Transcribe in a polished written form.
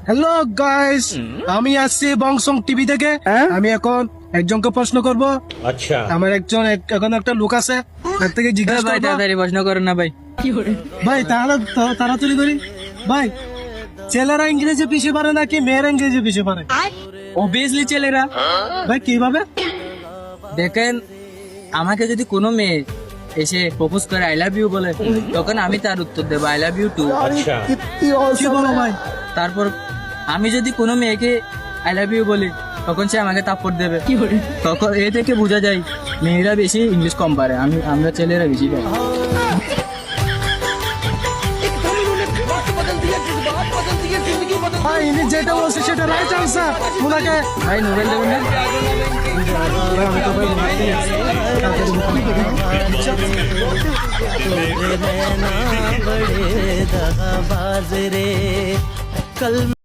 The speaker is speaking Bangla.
হ্যালো গাইস, আমি আসছি বংশং টিভি থেকে। আমি এখন একজনকে প্রশ্ন করব। अच्छा আমার এখন একটা লোক আছে, তার থেকে জিজ্ঞাসা ভাই করবো। তাড়াতাড়ি প্রশ্ন করেন না ভাই। ভাই তাহলে তাড়াতাড়ি করি। ভাই, ছেলেরা ইংরেজি পিছিয়ে পারে নাকি মেয়েরা ইংরেজি পিছিয়ে পারে? অবভিয়াসলি ছেলেরা। ভাই কিভাবে? দেখেন, আমাকে যদি কোনো মেয়ে এসে প্রপোজ করে আই লাভ ইউ বলে, তখন আমি তার উত্তর দেবো আই লাভ ইউ টু। अच्छा কি বলো ভাই? তারপর আমি যদি কোনো মেয়েকে আই লাভ ইউ বলি, তখন সে আমাকে তাপ্পড় দেবে। তখন এ থেকে বোঝা যায় মেয়েরা বেশি ইংলিশ কম পারে, আমরা ছেলেরা বেশি পারি। ভাই ইনি যেটা বলছে সেটা রাইট আনসার। ওনাকে ভাই নোবেল দেবেন না? बड़े दगाबाज रे कल